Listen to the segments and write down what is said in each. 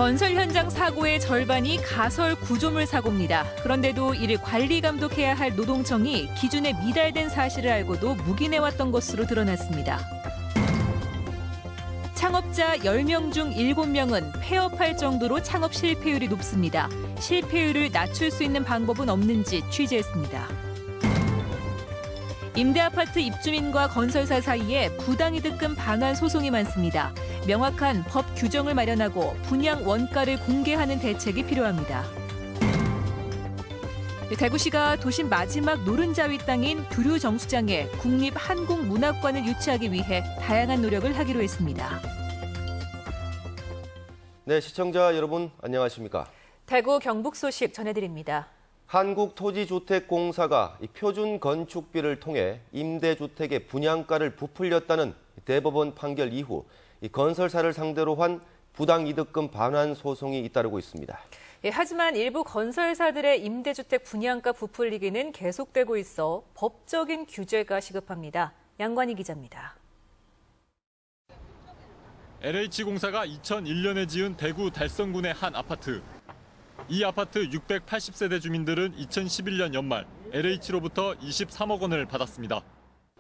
건설 현장 사고의 절반이 가설 구조물 사고입니다. 그런데도 이를 관리 감독해야 할 노동청이 기준에 미달된 사실을 알고도 묵인해왔던 것으로 드러났습니다. 창업자 10명 중 7명은 폐업할 정도로 창업 실패율이 높습니다. 실패율을 낮출 수 있는 방법은 없는지 취재했습니다. 임대아파트 입주민과 건설사 사이에 부당이득금 반환 소송이 많습니다. 명확한 법 규정을 마련하고 분양 원가를 공개하는 대책이 필요합니다. 대구시가 도심 마지막 노른자위 땅인 두류 정수장에 국립한국문학관을 유치하기 위해 다양한 노력을 하기로 했습니다. 네, 시청자 여러분 안녕하십니까? 대구 경북 소식 전해드립니다. 한국토지주택공사가 표준 건축비를 통해 임대주택의 분양가를 부풀렸다는 대법원 판결 이후 건설사를 상대로 한 부당이득금 반환 소송이 잇따르고 있습니다. 하지만 일부 건설사들의 임대주택 분양가 부풀리기는 계속되고 있어 법적인 규제가 시급합니다. 양관희 기자입니다. LH공사가 2001년에 지은 대구 달성군의 한 아파트. 이 아파트 680세대 주민들은 2011년 연말 LH로부터 23억 원을 받았습니다.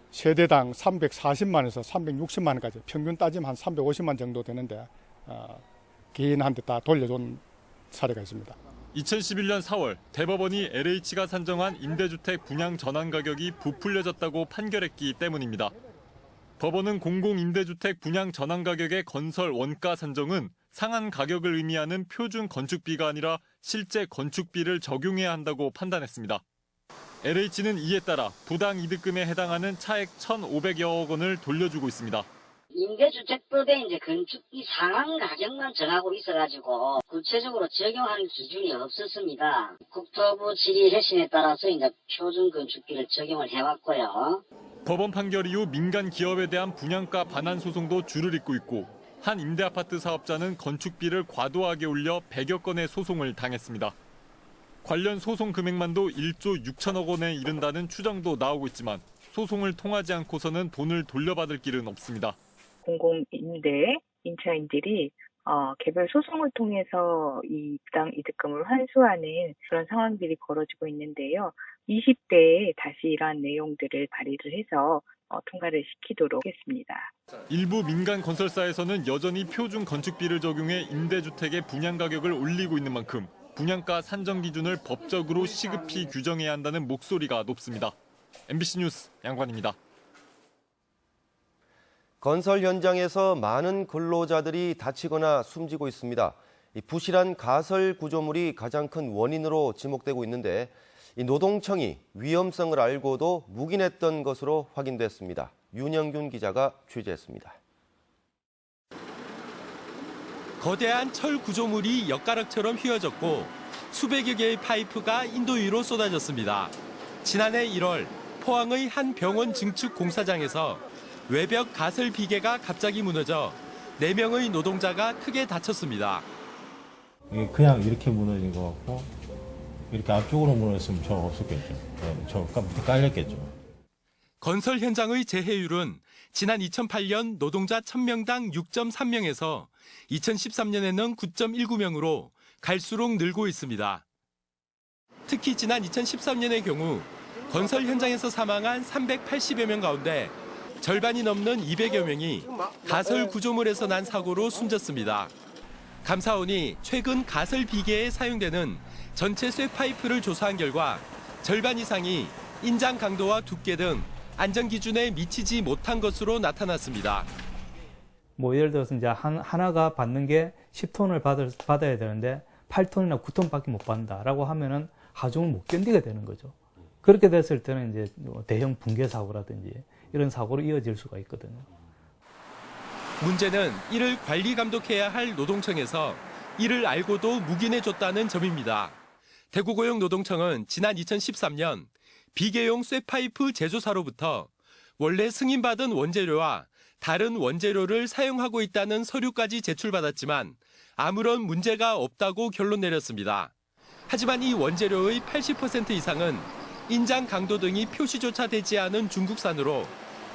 세대당 340만에서 360만 원까지 평균 따지면 한 350만 정도 되는데 개인한테 다 돌려준 사례가 있습니다. 2011년 4월 대법원이 LH가 산정한 임대주택 분양 전환 가격이 부풀려졌다고 판결했기 때문입니다. 법원은 공공임대주택 분양 전환 가격의 건설 원가 산정은 상한 가격을 의미하는 표준 건축비가 아니라 실제 건축비를 적용해야 한다고 판단했습니다. LH는 이에 따라 부당이득금에 해당하는 차액 1,500여억 원을 돌려주고 있습니다. 임대주택법에 이제 건축비 상한 가격만 정하고 있어가지고 구체적으로 적용하는 기준이 없었습니다. 국토부 질의 혁신에 따라서 이제 표준 건축비를 적용을 해왔고요. 법원 판결 이후 민간 기업에 대한 분양가 반환 소송도 줄을 잇고 있고 한 임대아파트 사업자는 건축비를 과도하게 올려 100여 건의 소송을 당했습니다. 관련 소송 금액만도 1조 6천억 원에 이른다는 추정도 나오고 있지만 소송을 통하지 않고서는 돈을 돌려받을 길은 없습니다. 공공임대 임차인들이 개별 소송을 통해서 이 부당이득금을 환수하는 그런 상황들이 벌어지고 있는데요. 20대에 다시 이러한 내용들을 발의를 해서 통과를 시키도록 하겠습니다. 일부 민간 건설사에서는 여전히 표준 건축비를 적용해 임대주택의 분양 가격을 올리고 있는 만큼 분양가 산정 기준을 법적으로 시급히 규정해야 한다는 목소리가 높습니다. MBC 뉴스 양관입니다. 건설 현장에서 많은 근로자들이 다치거나 숨지고 있습니다. 이 부실한 가설 구조물이 가장 큰 원인으로 지목되고 있는데 이 노동청이 위험성을 알고도 묵인했던 것으로 확인됐습니다. 윤영균 기자가 취재했습니다. 거대한 철 구조물이 엿가락처럼 휘어졌고 수백여 개의 파이프가 인도 위로 쏟아졌습니다. 지난해 1월 포항의 한 병원 증축 공사장에서 외벽 가설 비계가 갑자기 무너져 4명의 노동자가 크게 다쳤습니다. 그냥 이렇게 무너진 것 같고 이렇게 앞쪽으로 무너졌으면 저 없었겠죠. 저 밑에 깔렸겠죠. 건설 현장의 재해율은 지난 2008년 노동자 1000명당 6.3명에서 2013년에는 9.19명으로 갈수록 늘고 있습니다. 특히 지난 2013년의 경우 건설 현장에서 사망한 380여 명 가운데 절반이 넘는 200여 명이 가설 구조물에서 난 사고로 숨졌습니다. 감사원이 최근 가설 비계에 사용되는 전체 쇠파이프를 조사한 결과 절반 이상이 인장 강도와 두께 등 안전 기준에 미치지 못한 것으로 나타났습니다. 예를 들어서 이제 하나가 받는 게 10톤을 받아야 되는데 8톤이나 9톤밖에 못 받는다라고 하면은 하중을 못 견디게 되는 거죠. 그렇게 됐을 때는 이제 대형 붕괴 사고라든지 이런 사고로 이어질 수가 있거든요. 문제는 이를 관리 감독해야 할 노동청에서 이를 알고도 묵인해줬다는 점입니다. 대구고용노동청은 지난 2013년 비계용 쇠파이프 제조사로부터 원래 승인받은 원재료와 다른 원재료를 사용하고 있다는 서류까지 제출받았지만 아무런 문제가 없다고 결론 내렸습니다. 하지만 이 원재료의 80% 이상은 인장 강도 등이 표시조차 되지 않은 중국산으로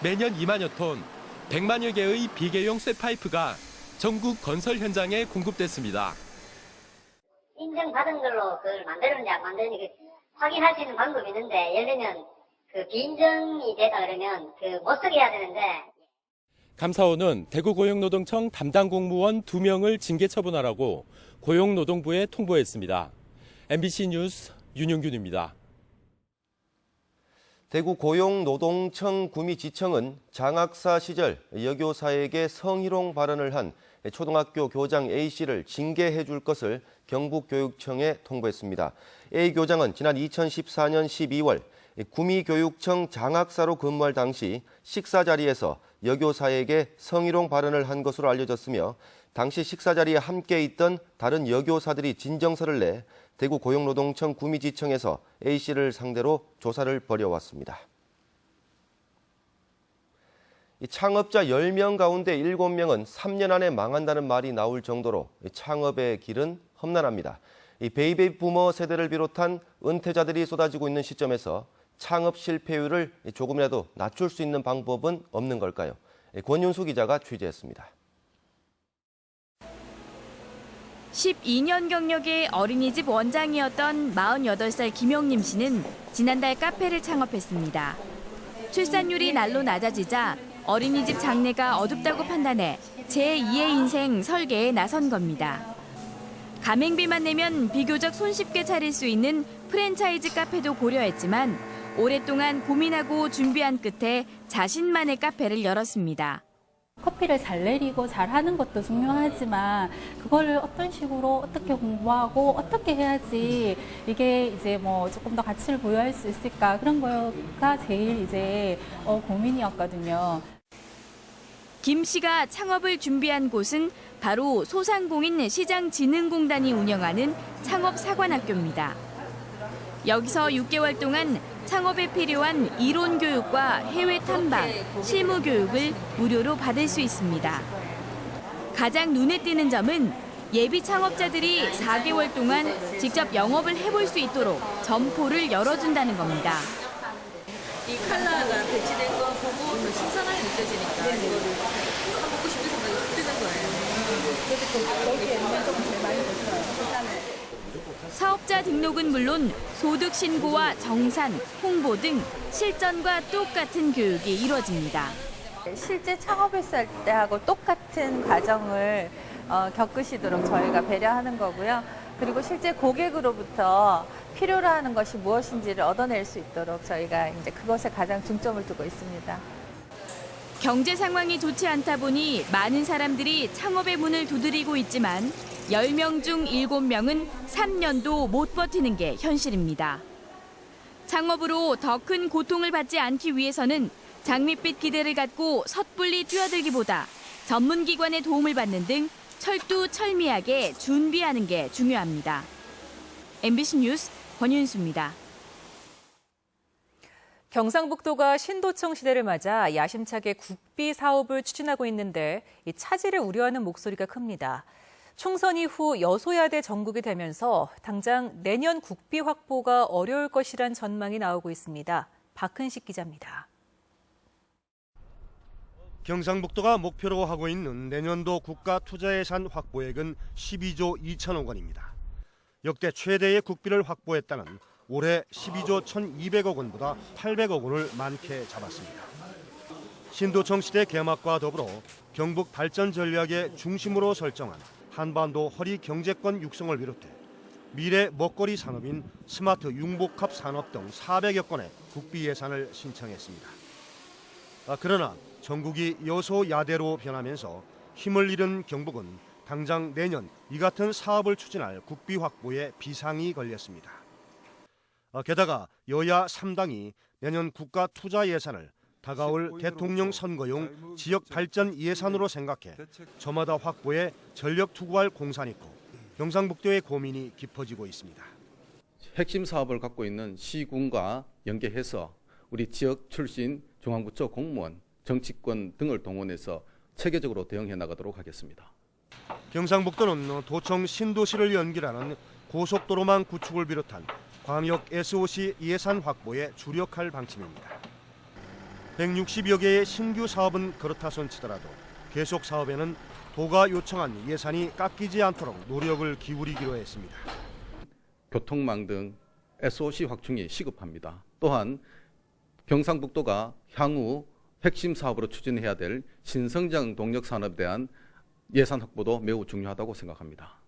매년 2만여 톤, 100만여 개의 비계용 쇠파이프가 전국 건설 현장에 공급됐습니다. 인정받은 걸로 그걸 만들었는지 안 만드는지 확인할 수 있는 방법이 있는데, 예를 들면 그 비인정이 되다 그러면 그 못 쓰게 해야 되는데. 감사원은 대구고용노동청 담당 공무원 2명을 징계 처분하라고 고용노동부에 통보했습니다. MBC 뉴스 윤용균입니다. 대구 고용노동청 구미지청은 장학사 시절 여교사에게 성희롱 발언을 한 초등학교 교장 A씨를 징계해 줄 것을 경북교육청에 통보했습니다. A 교장은 지난 2014년 12월 구미교육청 장학사로 근무할 당시 식사 자리에서 여교사에게 성희롱 발언을 한 것으로 알려졌으며, 당시 식사 자리에 함께 있던 다른 여교사들이 진정서를 내 대구 고용노동청 구미지청에서 A씨를 상대로 조사를 벌여왔습니다. 창업자 10명 가운데 7명은 3년 안에 망한다는 말이 나올 정도로 창업의 길은 험난합니다. 베이비 부머 세대를 비롯한 은퇴자들이 쏟아지고 있는 시점에서 창업 실패율을 조금이라도 낮출 수 있는 방법은 없는 걸까요? 권윤수 기자가 취재했습니다. 12년 경력의 어린이집 원장이었던 48살 김영림 씨는 지난달 카페를 창업했습니다. 출산율이 날로 낮아지자 어린이집 장래가 어둡다고 판단해 제2의 인생 설계에 나선 겁니다. 가맹비만 내면 비교적 손쉽게 차릴 수 있는 프랜차이즈 카페도 고려했지만 오랫동안 고민하고 준비한 끝에 자신만의 카페를 열었습니다. 커피를 잘 내리고 잘 하는 것도 중요하지만 그거를 어떤 식으로 어떻게 공부하고 어떻게 해야지 이게 이제 뭐 조금 더 가치를 부여할 수 있을까, 그런 거가 제일 이제 고민이었거든요. 김 씨가 창업을 준비한 곳은 바로 소상공인 시장진흥공단이 운영하는 창업사관학교입니다. 여기서 6개월 동안 창업에 필요한 이론 교육과 해외 탐방, 실무 교육을 무료로 받을 수 있습니다. 가장 눈에 띄는 점은 예비 창업자들이 4개월 동안 직접 영업을 해볼 수 있도록 점포를 열어준다는 겁니다. 이 칼라가 배치된 거 보고 더 신선하게 느껴지니까 이거를 사먹고 싶은 생각이 확 드는 거예요. 그래서 거기에 만족을 제일 많이 했어요. 사업자 등록은 물론 소득 신고와 정산, 홍보 등 실전과 똑같은 교육이 이루어집니다. 실제 창업했을 때하고 똑같은 과정을 겪으시도록 저희가 배려하는 거고요. 그리고 실제 고객으로부터 필요로 하는 것이 무엇인지를 얻어낼 수 있도록 저희가 이제 그것에 가장 중점을 두고 있습니다. 경제 상황이 좋지 않다 보니 많은 사람들이 창업의 문을 두드리고 있지만 10명 중 7명은 3년도 못 버티는 게 현실입니다. 창업으로 더 큰 고통을 받지 않기 위해서는 장밋빛 기대를 갖고 섣불리 뛰어들기보다 전문기관의 도움을 받는 등 철두철미하게 준비하는 게 중요합니다. MBC 뉴스 권윤수입니다. 경상북도가 신도청 시대를 맞아 야심차게 국비 사업을 추진하고 있는데 이 차질을 우려하는 목소리가 큽니다. 총선 이후 여소야대 전국이 되면서 당장 내년 국비 확보가 어려울 것이란 전망이 나오고 있습니다. 박흔식 기자입니다. 경상북도가 목표로 하고 있는 내년도 국가 투자 예산 확보액은 12조 2천억 원입니다. 역대 최대의 국비를 확보했다는 올해 12조 1,200억 원보다 800억 원을 많게 잡았습니다. 신도청 시대 개막과 더불어 경북 발전 전략의 중심으로 설정한 한반도 허리 경제권 육성을 비롯해 미래 먹거리 산업인 스마트 융복합 산업 등 400여 건의 국비 예산을 신청했습니다. 그러나 전국이 여소야대로 변하면서 힘을 잃은 경북은 당장 내년 이 같은 사업을 추진할 국비 확보에 비상이 걸렸습니다. 게다가 여야 3당이 내년 국가 투자 예산을 다가올 대통령 선거용 지역 발전 예산으로 생각해 저마다 확보에 전력 투구할 공산이 있고 경상북도의 고민이 깊어지고 있습니다. 핵심 사업을 갖고 있는 시군과 연계해서 우리 지역 출신 중앙부처 공무원, 정치권 등을 동원해서 체계적으로 대응해 나가도록 하겠습니다. 경상북도는 도청 신도시를 연결하는 고속도로망 구축을 비롯한 광역 SOC 예산 확보에 주력할 방침입니다. 160여 개의 신규 사업은 그렇다 손치더라도 계속 사업에는 도가 요청한 예산이 깎이지 않도록 노력을 기울이기로 했습니다. 교통망 등 SOC 확충이 시급합니다. 또한 경상북도가 향후 핵심 사업으로 추진해야 될 신성장 동력 산업에 대한 예산 확보도 매우 중요하다고 생각합니다.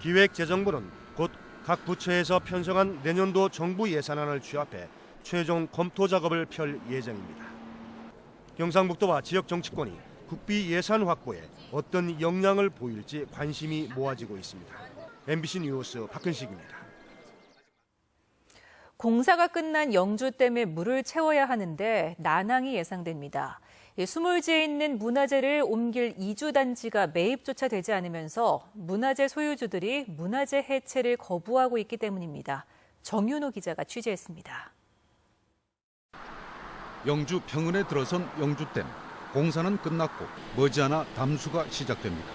기획재정부는 곧 각 부처에서 편성한 내년도 정부 예산안을 취합해 최종 검토 작업을 펼 예정입니다. 경상북도와 지역 정치권이 국비 예산 확보에 어떤 역량을 보일지 관심이 모아지고 있습니다. MBC 뉴스 박근식입니다. 공사가 끝난 영주댐에 물을 채워야 하는데 난항이 예상됩니다. 수몰지에 있는 문화재를 옮길 이주단지가 매입조차 되지 않으면서 문화재 소유주들이 문화재 해체를 거부하고 있기 때문입니다. 정윤호 기자가 취재했습니다. 영주 평은에 들어선 영주댐. 공사는 끝났고 머지않아 담수가 시작됩니다.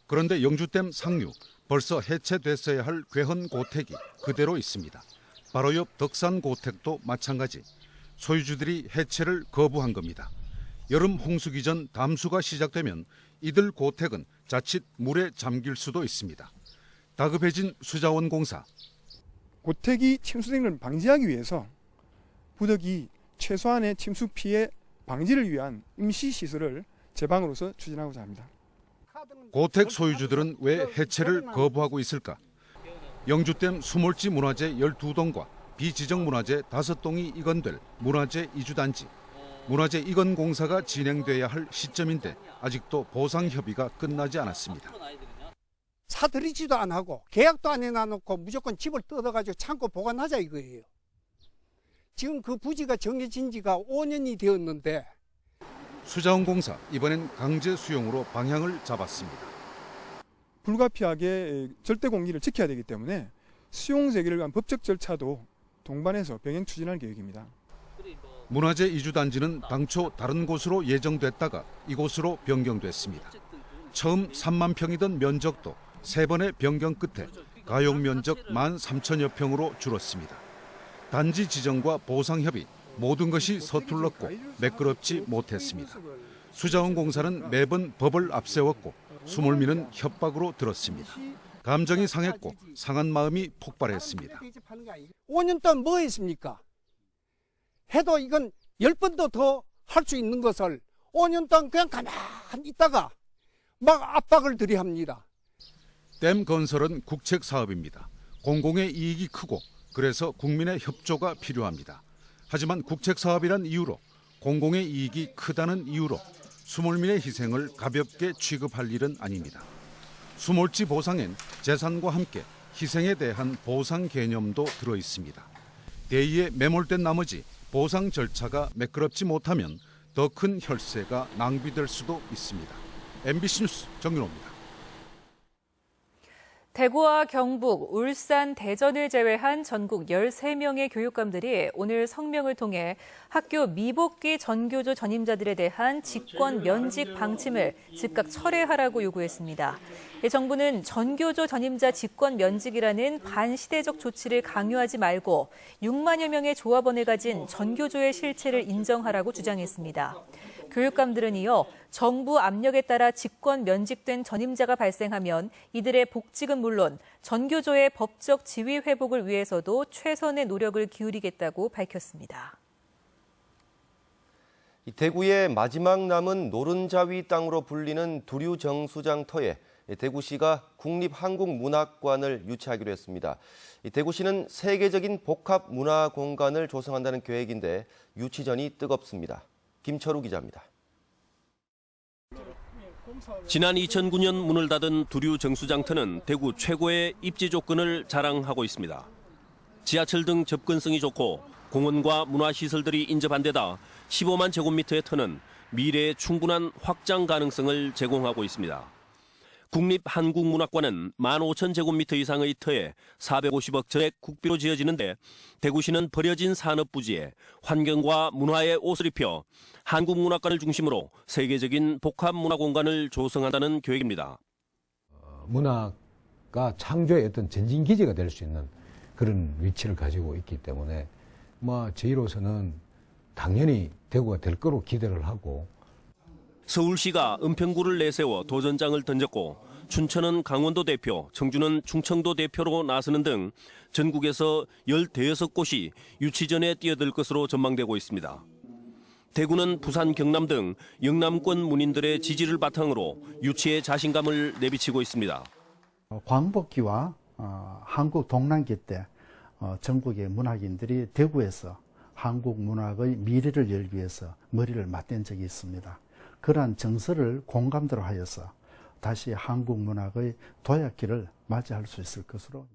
그런데 영주댐 상류, 벌써 해체됐어야 할 괴헌 고택이 그대로 있습니다. 바로 옆 덕산 고택도 마찬가지. 소유주들이 해체를 거부한 겁니다. 여름 홍수기 전 담수가 시작되면 이들 고택은 자칫 물에 잠길 수도 있습니다. 다급해진 수자원공사. 고택이 침수되는 걸 방지하기 위해서 부덕이 최소한의 침수 피해 방지를 위한 임시 시설을 제방으로서 추진하고자 합니다. 고택 소유주들은 왜 해체를 거부하고 있을까? 영주댐 수몰지 문화재 12동과 비지정 문화재 5동이 이건될 문화재 이주단지. 문화재 이건 공사가 진행돼야 할 시점인데 아직도 보상 협의가 끝나지 않았습니다. 사들이지도 안 하고 계약도 안 해놔놓고 무조건 집을 뜯어가지고 창고 보관하자 이거예요. 지금 그 부지가 정해진 지가 5년이 되었는데. 수자원공사 이번엔 강제 수용으로 방향을 잡았습니다. 불가피하게 절대 공기를 지켜야 되기 때문에 수용 제기를 위한 법적 절차도 동반해서 병행 추진할 계획입니다. 문화재 이주단지는 당초 다른 곳으로 예정됐다가 이곳으로 변경됐습니다. 처음 3만 평이던 면적도 3번의 변경 끝에 가용 면적 13,000여 평으로 줄었습니다. 단지 지정과 보상 협의 모든 것이 서툴렀고 매끄럽지 못했습니다. 수자원공사는 매번 법을 앞세웠고 수몰미는 협박으로 들었습니다. 감정이 상했고 상한 마음이 폭발했습니다. 5년 동안 뭐 했습니까? 해도 이건 10번도 더 할 수 있는 것을 5년 동안 그냥 가만히 있다가 막 압박을 들이합니다. 댐 건설은 국책 사업입니다. 공공의 이익이 크고 그래서 국민의 협조가 필요합니다. 하지만 국책 사업이란 이유로 공공의 이익이 크다는 이유로 수몰민의 희생을 가볍게 취급할 일은 아닙니다. 수몰지 보상엔 재산과 함께 희생에 대한 보상 개념도 들어 있습니다. 대의에 매몰된 나머지 보상 절차가 매끄럽지 못하면 더 큰 혈세가 낭비될 수도 있습니다. MBC 뉴스 정윤호입니다. 대구와 경북, 울산, 대전을 제외한 전국 13명의 교육감들이 오늘 성명을 통해 학교 미복귀 전교조 전임자들에 대한 직권 면직 방침을 즉각 철회하라고 요구했습니다. 정부는 전교조 전임자 직권 면직이라는 반시대적 조치를 강요하지 말고 6만여 명의 조합원을 가진 전교조의 실체를 인정하라고 주장했습니다. 교육감들은 이어 정부 압력에 따라 직권 면직된 전임자가 발생하면 이들의 복직은 물론 전교조의 법적 지위 회복을 위해서도 최선의 노력을 기울이겠다고 밝혔습니다. 대구의 마지막 남은 노른자위 땅으로 불리는 두류정수장터에 대구시가 국립한국문학관을 유치하기로 했습니다. 대구시는 세계적인 복합문화공간을 조성한다는 계획인데 유치전이 뜨겁습니다. 김철우 기자입니다. 지난 2009년 문을 닫은 두류정수장터는 대구 최고의 입지 조건을 자랑하고 있습니다. 지하철 등 접근성이 좋고 공원과 문화시설들이 인접한 데다 15만 제곱미터의 터는 미래에 충분한 확장 가능성을 제공하고 있습니다. 국립한국문학관은 15,000제곱미터 이상의 터에 450억 전액 국비로 지어지는데 대구시는 버려진 산업부지에 환경과 문화의 옷을 입혀 한국문학관을 중심으로 세계적인 복합문화공간을 조성한다는 계획입니다. 문화가 창조의 어떤 전진기지가 될 수 있는 그런 위치를 가지고 있기 때문에 저희로서는 당연히 대구가 될 거로 기대를 하고 서울시가 은평구를 내세워 도전장을 던졌고 춘천은 강원도 대표, 청주는 충청도 대표로 나서는 등 전국에서 15곳이 유치전에 뛰어들 것으로 전망되고 있습니다. 대구는 부산, 경남 등 영남권 문인들의 지지를 바탕으로 유치에 자신감을 내비치고 있습니다. 광복기와 한국 동란기 때 전국의 문학인들이 대구에서 한국 문학의 미래를 열기 위해서 머리를 맞댄 적이 있습니다. 그러한 정서를 공감대로 하여서 다시 한국 문학의 도약기를 맞이할 수 있을 것으로.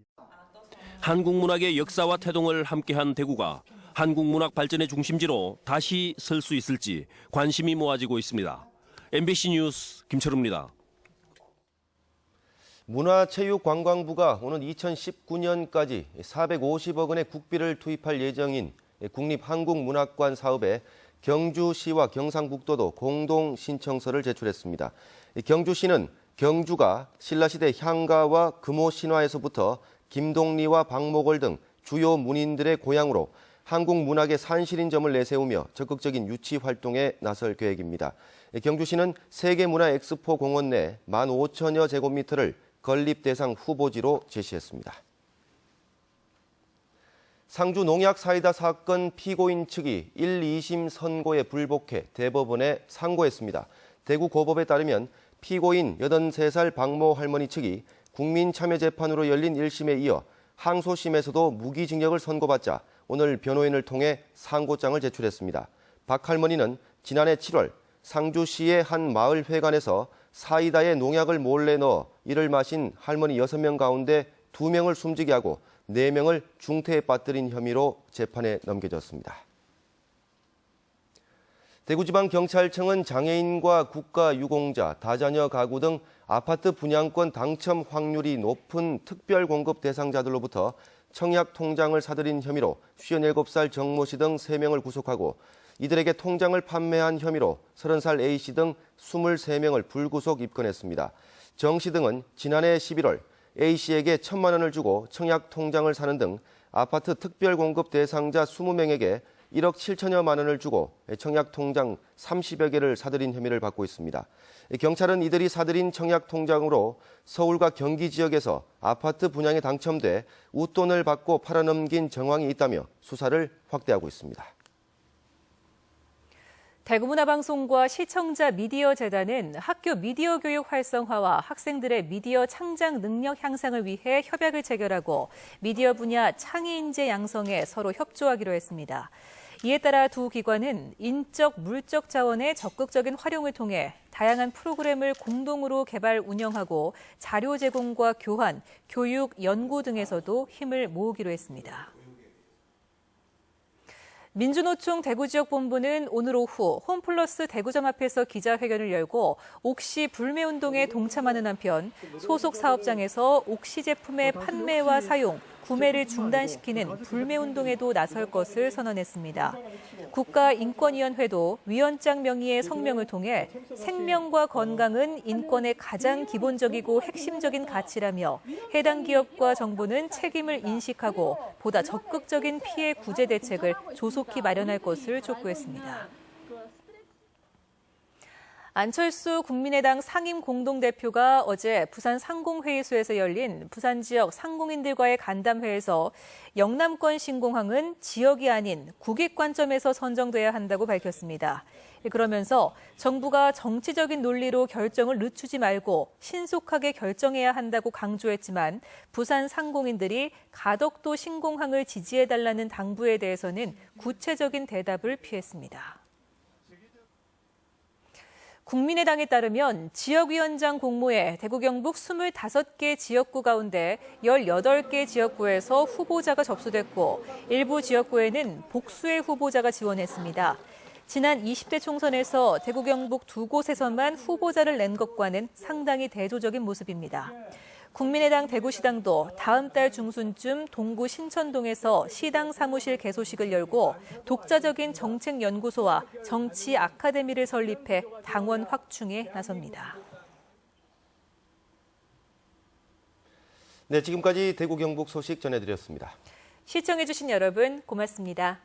한국 문학의 역사와 태동을 함께한 대구가 한국 문학 발전의 중심지로 다시 설 수 있을지 관심이 모아지고 있습니다. MBC 뉴스 김철우입니다. 문화체육관광부가 오는 2019년까지 450억 원의 국비를 투입할 예정인 국립한국문학관 사업에 경주시와 경상북도도 공동 신청서를 제출했습니다. 경주시는 경주가 신라시대 향가와 금오 신화에서부터 김동리와 박목월 등 주요 문인들의 고향으로 한국 문학의 산실인 점을 내세우며 적극적인 유치 활동에 나설 계획입니다. 경주시는 세계문화엑스포 공원 내 15,000여 제곱미터를 건립 대상 후보지로 제시했습니다. 상주 농약 사이다 사건 피고인 측이 1, 2심 선고에 불복해 대법원에 상고했습니다. 대구고법에 따르면 피고인 83살 박모 할머니 측이 국민참여재판으로 열린 1심에 이어 항소심에서도 무기징역을 선고받자 오늘 변호인을 통해 상고장을 제출했습니다. 박 할머니는 지난해 7월 상주시의 한 마을 회관에서 사이다에 농약을 몰래 넣어 이를 마신 할머니 6명 가운데 2명을 숨지게 하고 4명을 중태에 빠뜨린 혐의로 재판에 넘겨졌습니다. 대구지방경찰청은 장애인과 국가유공자, 다자녀 가구 등 아파트 분양권 당첨 확률이 높은 특별공급 대상자들로부터 청약 통장을 사들인 혐의로 57살 정모 씨 등 3명을 구속하고 이들에게 통장을 판매한 혐의로 30살 A씨 등 23명을 불구속 입건했습니다. 정 씨 등은 지난해 11월 A씨에게 1,000만 원을 주고 청약 통장을 사는 등 아파트 특별공급 대상자 20명에게 1억 7천여만 원을 주고 청약 통장 30여 개를 사들인 혐의를 받고 있습니다. 경찰은 이들이 사들인 청약 통장으로 서울과 경기 지역에서 아파트 분양에 당첨돼 웃돈을 받고 팔아넘긴 정황이 있다며 수사를 확대하고 있습니다. 대구문화방송과 시청자 미디어 재단은 학교 미디어 교육 활성화와 학생들의 미디어 창작 능력 향상을 위해 협약을 체결하고 미디어 분야 창의 인재 양성에 서로 협조하기로 했습니다. 이에 따라 두 기관은 인적, 물적 자원의 적극적인 활용을 통해 다양한 프로그램을 공동으로 개발, 운영하고 자료 제공과 교환, 교육, 연구 등에서도 힘을 모으기로 했습니다. 민주노총 대구지역본부는 오늘 오후 홈플러스 대구점 앞에서 기자회견을 열고 옥시 불매운동에 동참하는 한편 소속 사업장에서 옥시 제품의 판매와 사용, 구매를 중단시키는 불매운동에도 나설 것을 선언했습니다. 국가인권위원회도 위원장 명의의 성명을 통해 생명과 건강은 인권의 가장 기본적이고 핵심적인 가치라며 해당 기업과 정부는 책임을 인식하고 보다 적극적인 피해 구제 대책을 조속히 마련할 것을 촉구했습니다. 안철수 국민의당 상임공동대표가 어제 부산 상공회의소에서 열린 부산 지역 상공인들과의 간담회에서 영남권 신공항은 지역이 아닌 국익 관점에서 선정돼야 한다고 밝혔습니다. 그러면서 정부가 정치적인 논리로 결정을 늦추지 말고 신속하게 결정해야 한다고 강조했지만 부산 상공인들이 가덕도 신공항을 지지해달라는 당부에 대해서는 구체적인 대답을 피했습니다. 국민의당에 따르면 지역위원장 공모에 대구 경북 25개 지역구 가운데 18개 지역구에서 후보자가 접수됐고 일부 지역구에는 복수의 후보자가 지원했습니다. 지난 20대 총선에서 대구 경북 2곳에서만 후보자를 낸 것과는 상당히 대조적인 모습입니다. 국민의당 대구시당도 다음 달 중순쯤 동구 신천동에서 시당 사무실 개소식을 열고 독자적인 정책연구소와 정치 아카데미를 설립해 당원 확충에 나섭니다. 네, 지금까지 대구 경북 소식 전해드렸습니다. 시청해주신 여러분 고맙습니다.